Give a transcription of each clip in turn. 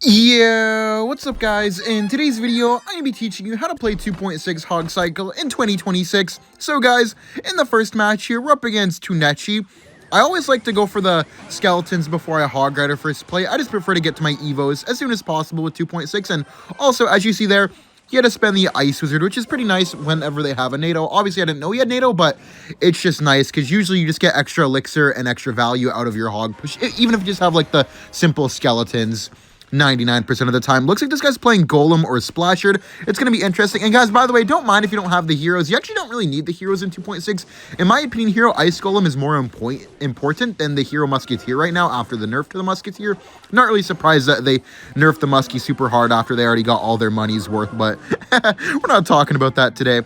Yeah, what's up guys? In today's video, I'm going to be teaching you how to play 2.6 Hog Cycle in 2026. So guys, in the first match here, we're up against Tunechi. I always like to go for the skeletons before I Hog Rider first play. I just prefer to get to my Evos as soon as possible with 2.6. And also, as you see there, he had to spend the Ice Wizard, which is pretty nice whenever they have a NATO. Obviously, I didn't know he had NATO, but it's just nice because usually you just get extra elixir and extra value out of your Hog push, even if you just have like the simple skeletons. 99% of the time. Looks like this guy's playing Golem or Splashered. It's going to be interesting. And guys, by the way, don't mind if you don't have the heroes. You actually don't really need the heroes in 2.6. In my opinion, Hero Ice Golem is more important than the Hero Musketeer right now after the nerf to the Musketeer. Not really surprised that they nerfed the Muskie super hard after they already got all their money's worth, but we're not talking about that today.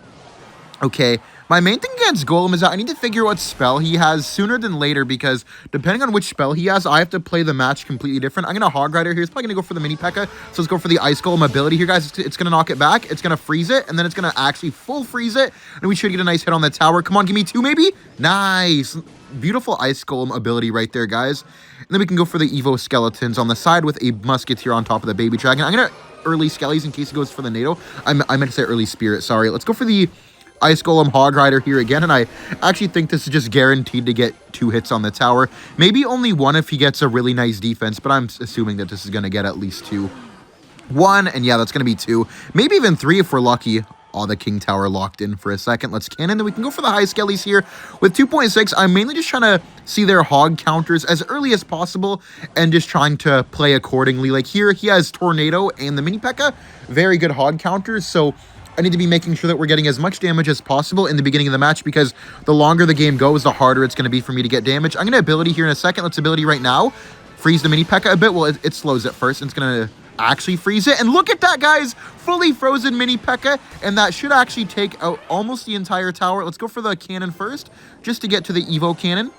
Okay, my main thing against Golem is that I need to figure out what spell he has sooner than later, because depending on which spell he has, I have to play the match completely different. I'm going to Hog Rider here. He's probably going to go for the Mini Pekka, so let's go for the Ice Golem ability here, guys. It's going to knock it back. It's going to freeze it, and then it's going to actually full freeze it, and we should get a nice hit on the tower. Come on, give me two maybe? Nice. Beautiful Ice Golem ability right there, guys. And then we can go for the Evo Skeletons on the side with a Musketeer on top of the Baby Dragon. I'm going to early Skellies in case he goes for the NATO. I meant to say early Spirit, sorry. Let's go for the Ice Golem Hog Rider here again, and I actually think this is just guaranteed to get 2 hits on the tower. Maybe only 1 if he gets a really nice defense, but I'm assuming that this is going to get at least 2. 1, and yeah, that's going to be 2. Maybe even 3 if we're lucky. Oh, the King Tower locked in for a second. Let's cannon, then we can go for the high Skellies here. With 2.6, I'm mainly just trying to see their Hog counters as early as possible and just trying to play accordingly. Like here, he has Tornado and the Mini Pekka. Very good Hog counters, so I need to be making sure that we're getting as much damage as possible in the beginning of the match, because the longer the game goes, the harder it's going to be for me to get damage. I'm going to ability here in a second. Let's ability right now. Freeze the Mini Pekka a bit. Well, it slows it first, and it's going to actually freeze it. And look at that, guys! Fully frozen Mini Pekka, and that should actually take out almost the entire tower. Let's go for the cannon first, just to get to the Evo cannon.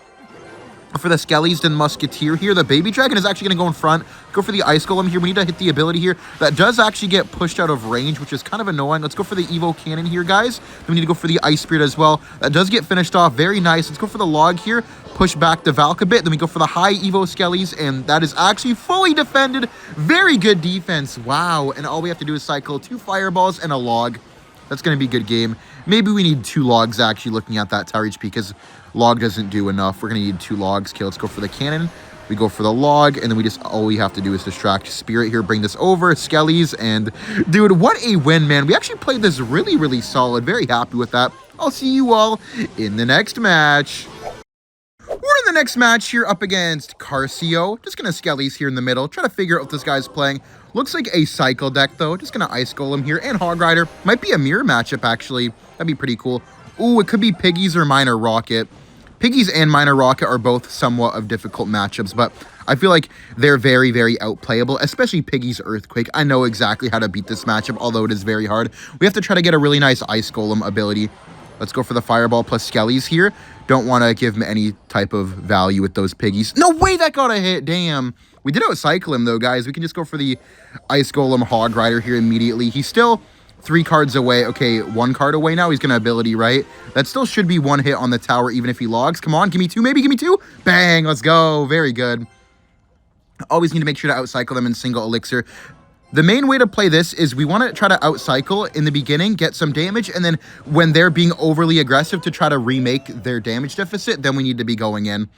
For the Skellies and Musketeer here, the Baby Dragon is actually going to go in front. Go for the Ice Golem here. We need to hit the ability here. That does actually get pushed out of range, which is kind of annoying. Let's go for the Evo Cannon here, guys. Then we need to go for the Ice Spirit as well. That does get finished off. Very nice. Let's go for the Log here. Push back the Valk a bit. Then we go for the high Evo Skellies, and that is actually fully defended. Very good defense. Wow. And all we have to do is cycle 2 Fireballs and a Log. That's going to be a good game. Maybe we need 2 logs, actually, looking at that tower HP, because log doesn't do enough. We're going to need 2 logs. Okay, let's go for the cannon. We go for the log, and then all we have to do is distract Spirit here, bring this over, Skellies, and dude, what a win, man. We actually played this really, really solid. Very happy with that. I'll see you all in the next match. We're in the next match here up against Carcio. Just going to Skellies here in the middle. Try to figure out what this guy's playing. Looks like a cycle deck, though. Just going to Ice Golem here and Hog Rider. Might be a mirror matchup, actually. That'd be pretty cool. Ooh, it could be Piggies or Minor Rocket. Piggies and Minor Rocket are both somewhat of difficult matchups, but I feel like they're very, very outplayable, especially Piggies Earthquake. I know exactly how to beat this matchup, although it is very hard. We have to try to get a really nice Ice Golem ability. Let's go for the Fireball plus Skellies here. Don't want to give him any type of value with those Piggies. No way that got a hit. Damn. We did outcycle him, though, guys. We can just go for the Ice Golem Hog Rider here immediately. He's still 3 cards away. Okay, 1 card away now. He's going to ability, right? That still should be 1 hit on the tower, even if he logs. Come on, give me 2, maybe. Give me 2. Bang, let's go. Very good. Always need to make sure to outcycle them in single elixir. The main way to play this is we want to try to outcycle in the beginning, get some damage, and then when they're being overly aggressive to try to remake their damage deficit, then we need to be going in.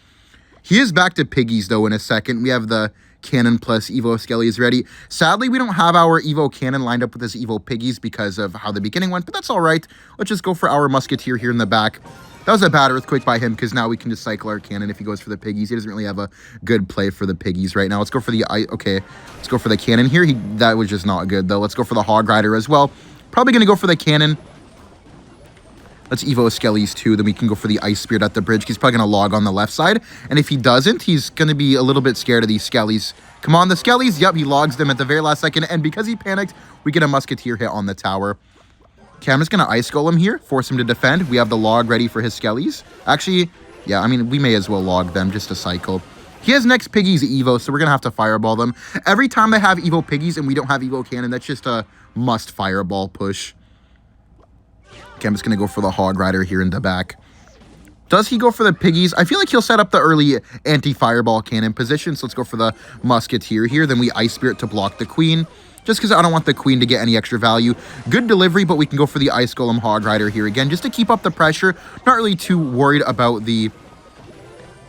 He is back to Piggies, though, in a second. We have the Cannon plus Evo Skellies ready. Sadly, we don't have our Evo Cannon lined up with this Evo Piggies because of how the beginning went, but that's all right. Let's just go for our Musketeer here in the back. That was a bad Earthquake by him, because now we can just cycle our Cannon if he goes for the Piggies. He doesn't really have a good play for the Piggies right now. Let's go for the... Okay, let's go for the Cannon here. That was just not good, though. Let's go for the Hog Rider as well. Probably going to go for the Cannon. Let's Evo Skellies too. Then we can go for the Ice Spirit at the bridge. He's probably going to log on the left side. And if he doesn't, he's going to be a little bit scared of these Skellies. Come on, the Skellies. Yep, he logs them at the very last second. And because he panicked, we get a Musketeer hit on the tower. Okay, I'm just going to Ice Golem here, force him to defend. We have the log ready for his Skellies. Actually, yeah, I mean, we may as well log them just to cycle. He has next Piggies Evo, so we're going to have to Fireball them. Every time they have Evo Piggies and we don't have Evo Cannon, that's just a must Fireball push. Okay, I'm just going to go for the Hog Rider here in the back. Does he go for the piggies? I feel like he'll set up the early anti-fireball cannon position. So let's go for the musketeer here. Then we ice spirit to block the queen, just because I don't want the queen to get any extra value. Good delivery, but we can go for the ice golem hog rider here again, just to keep up the pressure. Not really too worried about the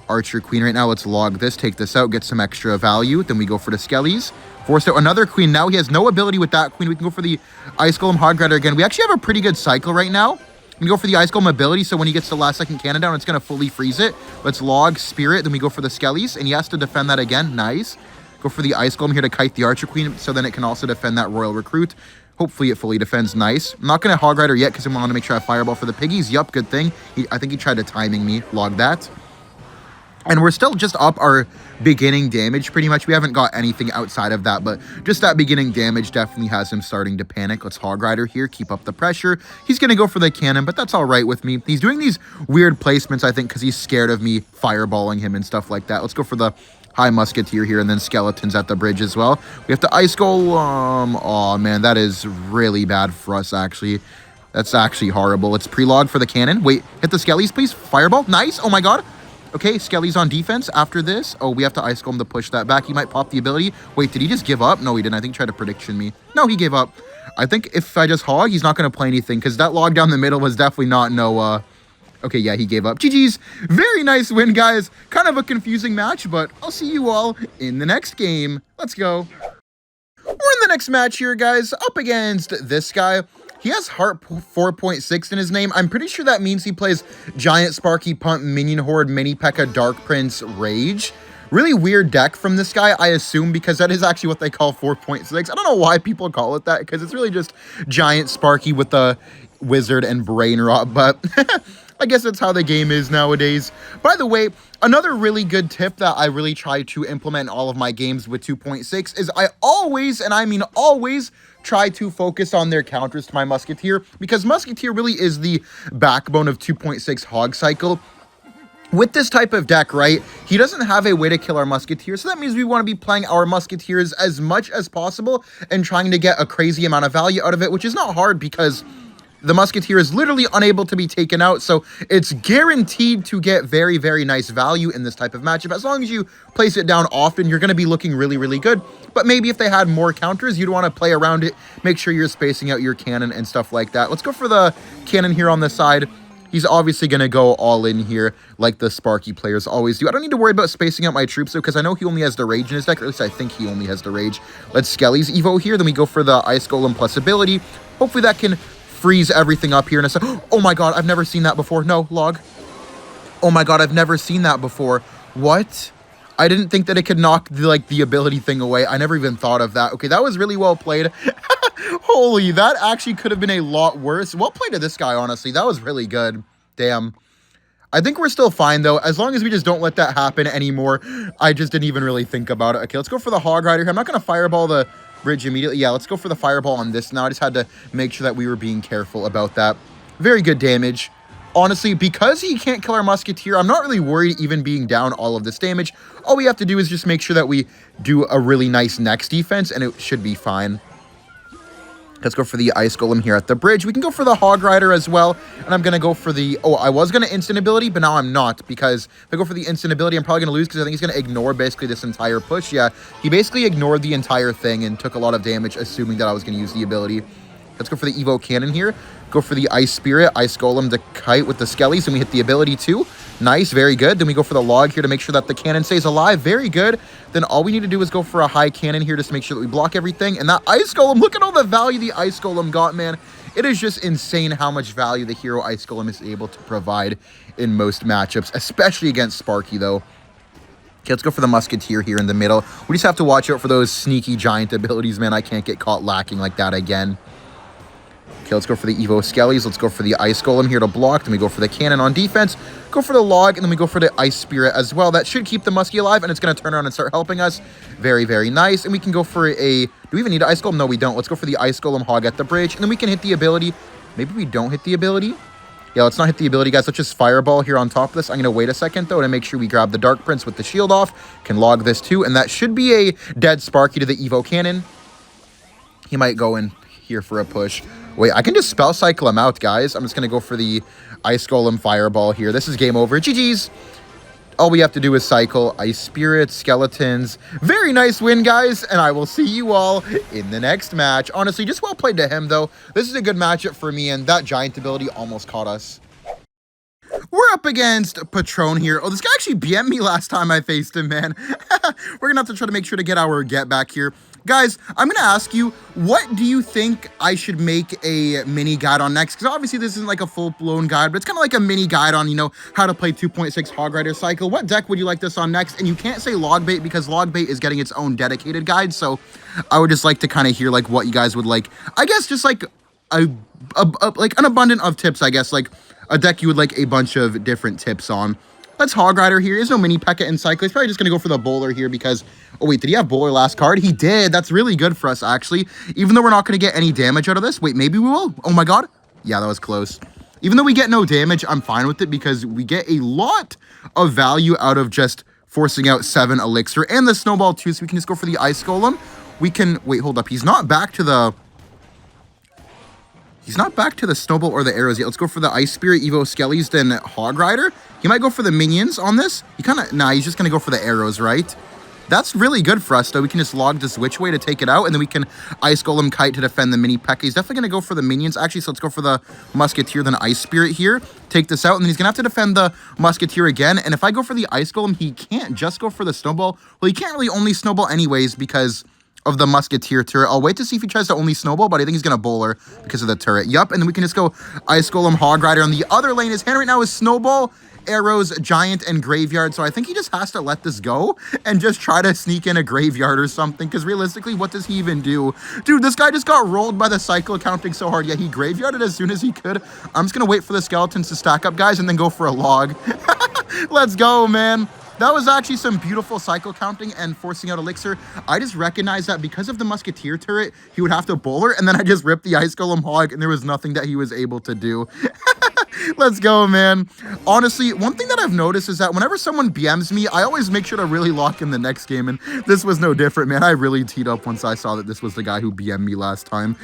archer queen right now. Let's log this, take this out, get some extra value. Then we go for the skellies. Forced out another queen. Now he has no ability with that queen. We can go for the ice golem hog rider again. We actually have a pretty good cycle right now. We go for the ice golem ability, so when he gets the last second cannon down, it's going to fully freeze it. Let's log spirit, then we go for the skellies, and he has to defend that again. Nice. Go for the ice golem here to kite the archer queen, so then it can also defend that royal recruit. Hopefully it fully defends. Nice. I'm not going to hog rider yet because I want to make sure I have fireball for the piggies. Yup, good thing. I think he tried to timing me. Log that. And we're still just up our beginning damage pretty much. We haven't got anything outside of that, but just that beginning damage definitely has him starting to panic. Let's hog rider here, keep up the pressure. He's going to go for the cannon, but that's all right with me. He's doing these weird placements, I think, because he's scared of me fireballing him and stuff like that. Let's go for the high musketeer here, and then skeletons at the bridge as well. We have to ice golem. Oh, man, that is really bad for us, actually. That's actually horrible. Let's pre-log for the cannon. Wait, hit the skellies, please. Fireball. Nice. Oh, my God. Okay, Skelly's on defense after this. Oh, we have to ice golem to push that back. He might pop the ability. Wait, did he just give up? No, he didn't. I think he tried to prediction me. No, he gave up. I think if I just hog, he's not going to play anything because that log down the middle was definitely not no... Okay, yeah, he gave up. GG's. Very nice win, guys. Kind of a confusing match, but I'll see you all in the next game. Let's go. We're in the next match here, guys, up against this guy. He has Heart 4.6 in his name. I'm pretty sure that means he plays Giant Sparky Punt, Minion Horde, Mini Pekka, Dark Prince, Rage. Really weird deck from this guy, I assume, because that is actually what they call 4.6. I don't know why people call it that, because it's really just Giant Sparky with the Wizard and Brain Rot, but I guess that's how the game is nowadays. By the way, another really good tip that I really try to implement in all of my games with 2.6 is I always, and I mean always, try to focus on their counters to my Musketeer, because Musketeer really is the backbone of 2.6 Hog Cycle. With this type of deck, right, he doesn't have a way to kill our Musketeers, so that means we want to be playing our Musketeers as much as possible and trying to get a crazy amount of value out of it, which is not hard because the Musketeer is literally unable to be taken out, so it's guaranteed to get very, very nice value in this type of matchup. As long as you place it down often, you're going to be looking really, really good. But maybe if they had more counters, you'd want to play around it, make sure you're spacing out your cannon and stuff like that. Let's go for the cannon here on the side. He's obviously going to go all in here like the Sparky players always do. I don't need to worry about spacing out my troops, though, because I know he only has the Rage in his deck, or at least I think he only has the Rage. Let's Skelly's Evo here. Then we go for the Ice Golem plus ability. Hopefully that can freeze everything up here in a second. Oh my God, I've never seen that before. No, log. Oh my God, I've never seen that before. What? I didn't think that it could knock the ability thing away. I never even thought of that. Okay, that was really well played. Holy, that actually could have been a lot worse. Well played to this guy, honestly. That was really good. Damn. I think we're still fine, though, as long as we just don't let that happen anymore. I just didn't even really think about it. Okay, let's go for the Hog Rider here. I'm not going to fireball the bridge immediately. Yeah, let's go for the fireball on this now. I just had to make sure that we were being careful about that. Very good damage. Honestly, because he can't kill our Musketeer, I'm not really worried even being down all of this damage. All we have to do is just make sure that we do a really nice next defense, and it should be fine. Let's go for the Ice Golem here at the bridge. We can go for the Hog Rider as well. And I'm going to go for the... Oh, I was going to instant ability, but now I'm not. Because if I go for the instant ability, I'm probably going to lose because I think he's going to ignore basically this entire push. Yeah, he basically ignored the entire thing and took a lot of damage, assuming that I was going to use the ability. Let's go for the Evo Cannon here. Go for the Ice Spirit, Ice Golem to kite with the Skellies, and we hit the ability too. Nice, very good. Then we go for the Log here to make sure that the cannon stays alive. Very good. Then all we need to do is go for a high cannon here just to make sure that we block everything. And that Ice Golem, look at all the value the Ice Golem got, man. It is just insane how much value the hero Ice Golem is able to provide in most matchups, especially against Sparky, though. Okay, let's go for the Musketeer here in the middle. We just have to watch out for those sneaky giant abilities, man. I can't get caught lacking like that again. Okay, let's go for the Evo Skellies. Let's go for the Ice Golem here to block. Then we go for the cannon on defense. Go for the Log, and then we go for the Ice Spirit as well. That should keep the Muskie alive, and it's going to turn around and start helping us. Very, very nice. And we can go for a... Do we even need an Ice Golem? No, we don't. Let's go for the Ice Golem Hog at the bridge, and then we can hit the ability. Maybe we don't hit the ability. Yeah, let's not hit the ability, guys. Let's just Fireball here on top of this. I'm going to wait a second, though, to make sure we grab the Dark Prince with the shield off. Can log this, too, and that should be a dead Sparky to the Evo Cannon. He might go in here for a push. Wait, I can just spell cycle him out, guys. I'm just going to go for the Ice Golem Fireball here. This is game over. GG's. All we have to do is cycle Ice Spirit, Skeletons. Very nice win, guys, and I will see you all in the next match. Honestly, just well played to him, though. This is a good matchup for me, and that Giant ability almost caught us. We're up against Patron here. Oh, this guy actually BM'd me last time I faced him, man. We're going to have to try to make sure to get our get back here. Guys, I'm going to ask you, what do you think I should make a mini guide on next? Because obviously this isn't like a full-blown guide, but it's kind of like a mini guide on, you know, how to play 2.6 Hog Rider Cycle. What deck would you like this on next? And you can't say Logbait because Logbait is getting its own dedicated guide. So I would just like to kind of hear like what you guys would like. I guess just like like an abundance of tips, I guess, like a deck you would like a bunch of different tips on. Let's Hog Rider here. There's no mini Pekka in Cycle. He's probably just going to go for the Bowler here because... Oh, wait, did he have Bowler last card? He did. That's really good for us, actually. Even though we're not going to get any damage out of this. Wait, maybe we will? Oh, my God. Yeah, that was close. Even though we get no damage, I'm fine with it because we get a lot of value out of just forcing out 7 Elixir and the Snowball, too, so we can just go for the Ice Golem. We can... Wait, hold up. He's not back to the... He's not back to the Snowball or the arrows yet. Let's go for the Ice Spirit, Evo Skellies, then Hog Rider. He might go for the minions on this. He kind of... Nah, he's just going to go for the arrows, right? That's really good for us, though. We can just log this which way to take it out, and then we can Ice Golem Kite to defend the mini Pekka. He's definitely going to go for the minions. Actually, so let's go for the Musketeer, then Ice Spirit here. Take this out, and then he's going to have to defend the Musketeer again. And if I go for the Ice Golem, he can't just go for the Snowball. Well, he can't really only Snowball anyways because... of the Musketeer turret. I'll wait to see if he tries to only Snowball, but I think he's going to Bowler because of the turret. Yup, and then we can just go Ice Golem, Hog Rider. On the other lane, his hand right now is Snowball, Arrows, Giant, and Graveyard. So I think he just has to let this go and just try to sneak in a Graveyard or something, because realistically, what does he even do? Dude, this guy just got rolled by the cycle counting so hard. Yeah, he Graveyarded as soon as he could. I'm just going to wait for the Skeletons to stack up, guys, and then go for a log. Let's go, man. That was actually some beautiful cycle counting and forcing out Elixir. I just recognized that because of the Musketeer turret, he would have to Bowler, and then I just ripped the Ice Golem Hog, and there was nothing that he was able to do. Let's go, man. Honestly, one thing that I've noticed is that whenever someone BMs me, I always make sure to really lock in the next game, and this was no different, man. I really teed up once I saw that this was the guy who BM'd me last time.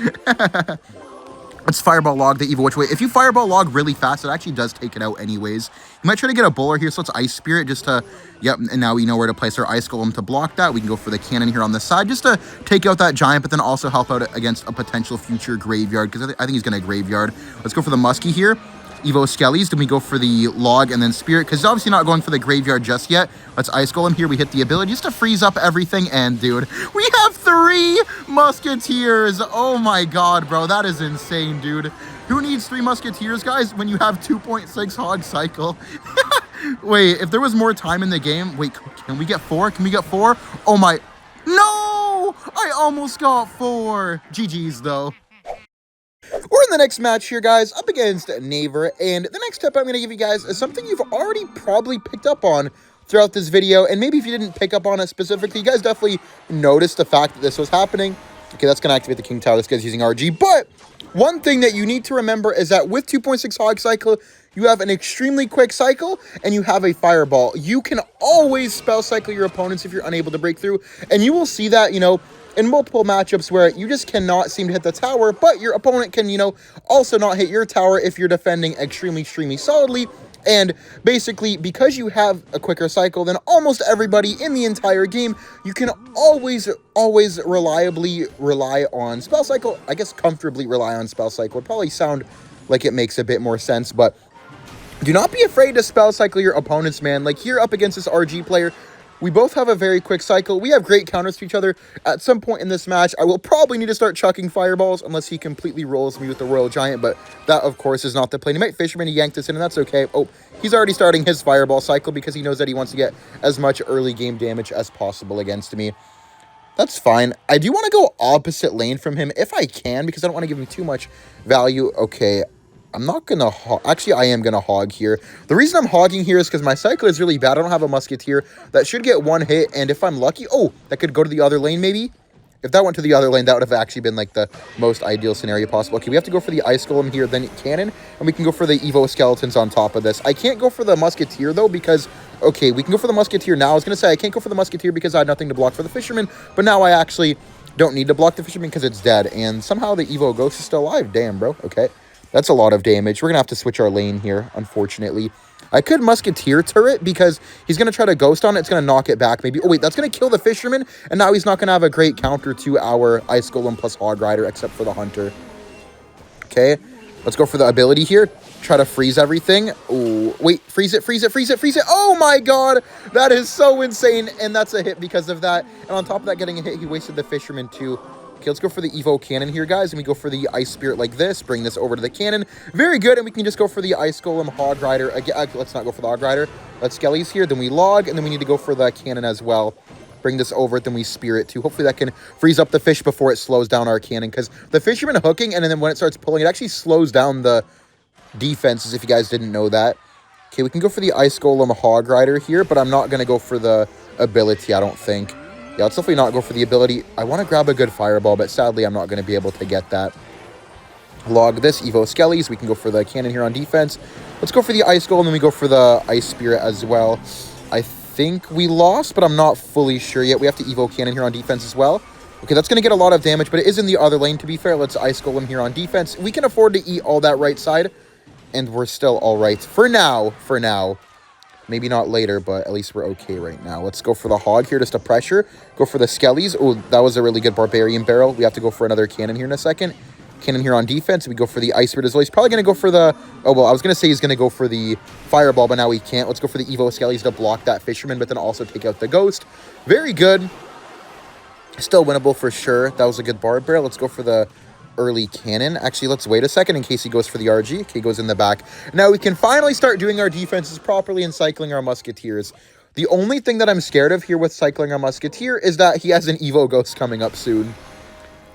Let's Fireball Log the Evil Which Way. If you Fireball Log really fast, it actually does take it out anyways. You might try to get a Bowler here, so let's Ice Spirit just to... Yep, and now we know where to place our Ice Golem to block that. We can go for the Cannon here on the side just to take out that Giant, but then also help out against a potential future Graveyard, because I think he's going to Graveyard. Let's go for the Muskie here. Evo Skellies, then we go for the Log and then Spirit, because he's obviously not going for the Graveyard just yet. Let's Ice Golem here. We hit the ability just to freeze up everything, and dude, we have 3 Musketeers. Oh my God, bro, that is insane, dude. Who needs 3 Musketeers, guys, when you have 2.6 Hog Cycle? Wait, if there was more time in the game, wait, can we get 4? Can we get 4? Oh my, no, I almost got 4. GG's though. We're in the next match here, guys, up against Naver, and the next tip I'm going to give you guys is something you've already probably picked up on throughout this video, and maybe if you didn't pick up on it specifically, you guys definitely noticed the fact that this was happening. Okay, that's going to activate the King Tower. This guy's using RG, but one thing that you need to remember is that with 2.6 Hog Cycle, you have an extremely quick cycle, and you have a Fireball. You can always spell cycle your opponents if you're unable to break through, and you will see that, you know, in multiple matchups where you just cannot seem to hit the tower, but your opponent can, you know, also not hit your tower if you're defending extremely solidly. And basically, because you have a quicker cycle than almost everybody in the entire game, you can always reliably rely on spell cycle. I guess comfortably rely on spell cycle would probably sound like it makes a bit more sense, but do not be afraid to spell cycle your opponents, man. Like here up against this RG player, we both have a very quick cycle. We have great counters to each other. At some point in this match, I will probably need to start chucking fireballs unless he completely rolls me with the Royal Giant, but that, of course, is not the play. He might Fisherman, he yanked this in, and that's okay. Oh, he's already starting his fireball cycle because he knows that he wants to get as much early game damage as possible against me. That's fine. I do want to go opposite lane from him if I can because I don't want to give him too much value. Okay, I'm not going to hog. Actually, I am going to hog here. The reason I'm hogging here is because my cycle is really bad. I don't have a Musketeer. That should get 1 hit, and if I'm lucky... Oh, that could go to the other lane, maybe? If that went to the other lane, that would have actually been, like, the most ideal scenario possible. Okay, we have to go for the Ice Golem here, then Cannon, and we can go for the Evo Skeletons on top of this. I can't go for the Musketeer, though, because... Okay, we can go for the Musketeer now. I was going to say I can't go for the Musketeer because I had nothing to block for the Fisherman, but now I actually Don't need to block the Fisherman because it's dead. And somehow the Evo Ghost is still alive. Damn, bro. Okay. That's a lot of damage. We're going to have to switch our lane here, unfortunately. I could Musketeer turret because he's going to try to Ghost on it. It's going to knock it back maybe. Oh, wait. That's going to kill the Fisherman. And now he's not going to have a great counter to our Ice Golem plus Hog Rider except for the Hunter. Okay. Let's go for the ability here. Try to freeze everything. Oh, wait. Freeze it, freeze it, freeze it, freeze it. Oh, my God. That is so insane. And that's a hit because of that. And on top of that, getting a hit, he wasted the Fisherman too. Okay, let's go for the Evo Cannon here, guys. And we go for the Ice Spirit like this. Bring this over to the Cannon. Very good. And we can just go for the Ice Golem Hog Rider. Again, let's not go for the Hog Rider. Let's Skellies here. Then we Log. And then we need to go for the Cannon as well. Bring this over. Then we Spirit too. Hopefully that can freeze up the fish before it slows down our Cannon. Because the Fisherman hooking, and then when it starts pulling, it actually slows down the defenses, if you guys didn't know that. Okay, we can go for the Ice Golem Hog Rider here. But I'm not going to go for the ability, I don't think. Yeah, let's definitely not go for the ability. I want to grab a good Fireball, but sadly, I'm not going to be able to get that. Log this, Evo Skellies. We can go for the Cannon here on defense. Let's go for the Ice Golem, and then we go for the Ice Spirit as well. I think we lost, but I'm not fully sure yet. We have to Evo Cannon here on defense as well. Okay, that's going to get a lot of damage, but it is in the other lane, to be fair. Let's Ice Golem here on defense. We can afford to eat all that right side, and we're still all right. For now. Maybe not later, but at least we're okay right now. Let's go for the Hog here just to pressure. Go for the Skellies. Oh, that was a really good Barbarian Barrel. We have to go for another Cannon here in a second. Cannon here on defense. We go for the Ice Spirit as well. He's probably going to go for the... Oh, well, I was going to say he's going to go for the Fireball, but now he can't. Let's go for the Evo Skellies to block that Fisherman, but then also take out the Ghost. Very good. Still winnable for sure. That was a good Barb Barrel. Let's go for the early Cannon. Actually, let's wait a second in case he goes for the RG. Okay, goes in the back. Now we can finally start doing our defenses properly and cycling our Musketeers. The only thing that I'm scared of here with cycling our Musketeer is that he has an Evo Ghost coming up soon.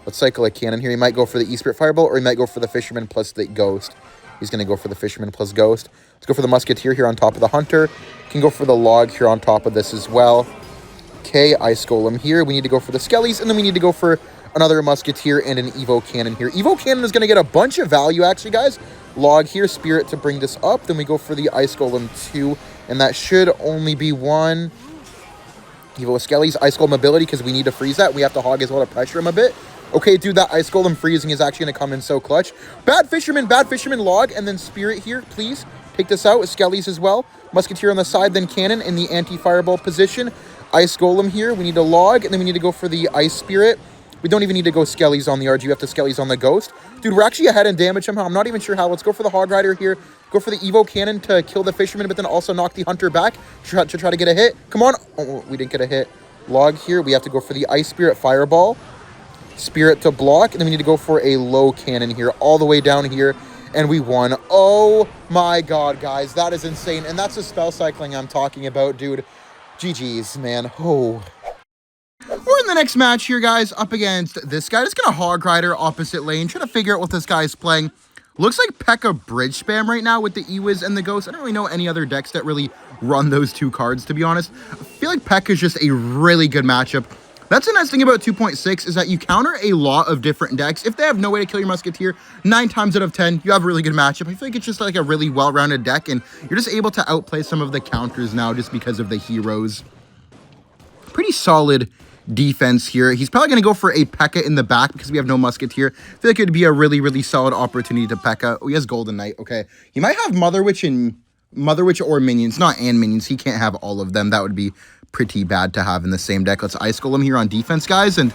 Let's cycle a Cannon here. He might go for the E-Spirit Fireball, or he might go for the Fisherman plus the Ghost. He's going to go for the Fisherman plus Ghost. Let's go for the Musketeer here on top of the Hunter. Can go for the Log here on top of this as well. Okay, Ice Golem here. We need to go for the Skellies, and then we need to go for another Musketeer and an Evo Cannon here. Evo Cannon is going to get a bunch of value, actually, guys. Log here, Spirit to bring this up. Then we go for the Ice Golem 2, and that should only be one. Evo Skellies, Ice Golem ability, because we need to freeze that. We have to Hog as well to pressure him a bit. Okay, dude, that Ice Golem freezing is actually going to come in so clutch. Bad Fisherman, Log, and then Spirit here, please. Take this out with Skellies as well. Musketeer on the side, then Cannon in the anti-Fireball position. Ice Golem here. We need to Log, and then we need to go for the Ice Spirit. We don't even need to go Skellies on the RG. We have to Skellies on the Ghost. Dude, we're actually ahead in damage somehow. I'm not even sure how. Let's go for the Hog Rider here. Go for the Evo Cannon to kill the Fisherman, but then also knock the Hunter back to try to get a hit. Come on. Oh, we didn't get a hit. Log here. We have to go for the Ice Spirit Fireball. Spirit to block. And then we need to go for a low Cannon here all the way down here. And we won. Oh my God, guys. That is insane. And that's the spell cycling I'm talking about, dude. GG's, man. Oh. We're in the next match here, guys, up against this guy. Just gonna Hog Rider opposite lane, trying to figure out what this guy's playing. Looks like Pekka bridge spam right now with the Ewiz and the Ghost. I don't really know any other decks that really run those two cards, to be honest. I feel like Pekka is just a really good matchup. That's the nice thing about 2.6 is that you counter a lot of different decks. If they have no way to kill your Musketeer, 9 times out of 10, you have a really good matchup. I feel like it's just like a really well-rounded deck, and you're just able to outplay some of the counters now just because of the heroes. Pretty solid defense here. He's probably going to go for a Pekka in the back because we have no Musketeer. I feel like it would be a really, really solid opportunity to Pekka. Oh, he has Golden Knight. Okay. He might have Mother Witch or minions. Not and minions. He can't have all of them. That would be pretty bad to have in the same deck. Let's Ice Golem here on defense, guys. And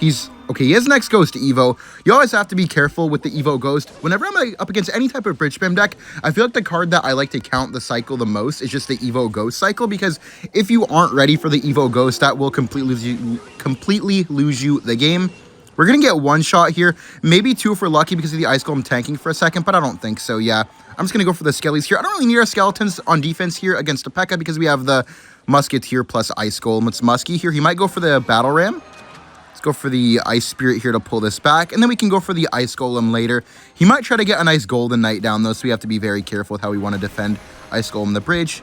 he's... Okay, he has next Ghost to Evo. You always have to be careful with the Evo Ghost. Whenever I'm up against any type of bridge spam deck, I feel like the card that I like to count the cycle the most is just the Evo Ghost cycle, because if you aren't ready for the Evo Ghost, that will completely lose you the game. We're going to get one shot here, maybe two for lucky because of the Ice Golem tanking for a second, but I don't think so, yeah. I'm just going to go for the Skellies here. I don't really need our Skeletons on defense here against a Pekka because we have the Musketeer plus Ice Golem. It's Muskie here. He might go for the Battle Ram. Let's go for the Ice Spirit here to pull this back, and then we can go for the Ice Golem later. He might try to get a nice Golden Knight down, though, so we have to be very careful with how we want to defend Ice Golem the bridge.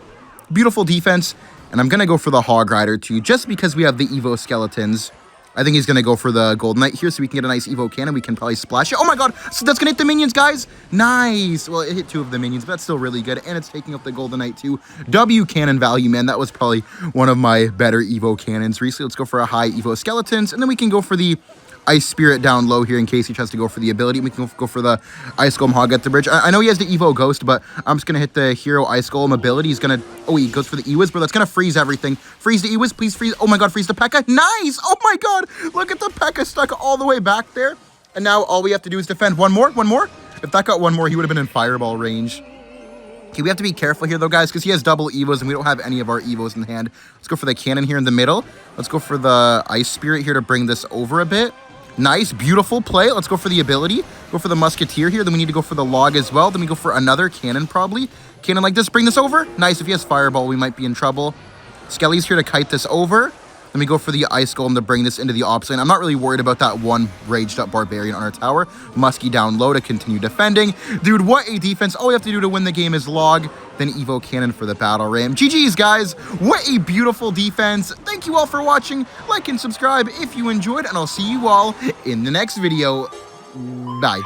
Beautiful defense, and I'm going to go for the Hog Rider, too, just because we have the Evo Skeletons I think he's going to go for the Golden Knight here so we can get a nice Evo Cannon. We can probably splash it. Oh my god, so that's going to hit the minions, guys. Nice. Well, it hit 2 of the minions, but that's still really good. And it's taking up the Golden Knight too. W Cannon value, man. That was probably one of my better Evo Cannons recently. Let's go for a high Evo Skeletons. And then we can go for the Ice Spirit down low here in case he tries to go for the ability. We can go for the Ice Golem Hog at the bridge. I know he has the Evo Ghost, but I'm just going to hit the Hero Ice Golem ability. He's going to... Oh, he goes for the Ewiz, bro. That's going to freeze everything. Freeze the Ewiz. Please freeze. Oh my god, freeze the Pekka. Nice! Oh my god! Look at the Pekka stuck all the way back there. And now all we have to do is defend. One more. If that got one more, he would have been in Fireball range. Okay, we have to be careful here, though, guys, because he has double Evos, and we don't have any of our Evos in hand. Let's go for the Cannon here in the middle. Let's go for the Ice Spirit here to bring this over a bit. Nice, beautiful play. Let's go for the ability. Go for the Musketeer here. Then we need to go for the Log as well. Then we go for another Cannon, probably. Cannon like this. Bring this over. Nice. If he has Fireball, we might be in trouble. Skelly's here to kite this over. Then we go for the Ice Golem to bring this into the ops lane. I'm not really worried about that one raged up Barbarian on our tower. Muskie down low to continue defending. Dude, what a defense. All we have to do to win the game is Log, then Evo Cannon for the battle ram. GG's, guys. What a beautiful defense. Thank you all for watching. Like and subscribe if you enjoyed, and I'll see you all in the next video. Bye.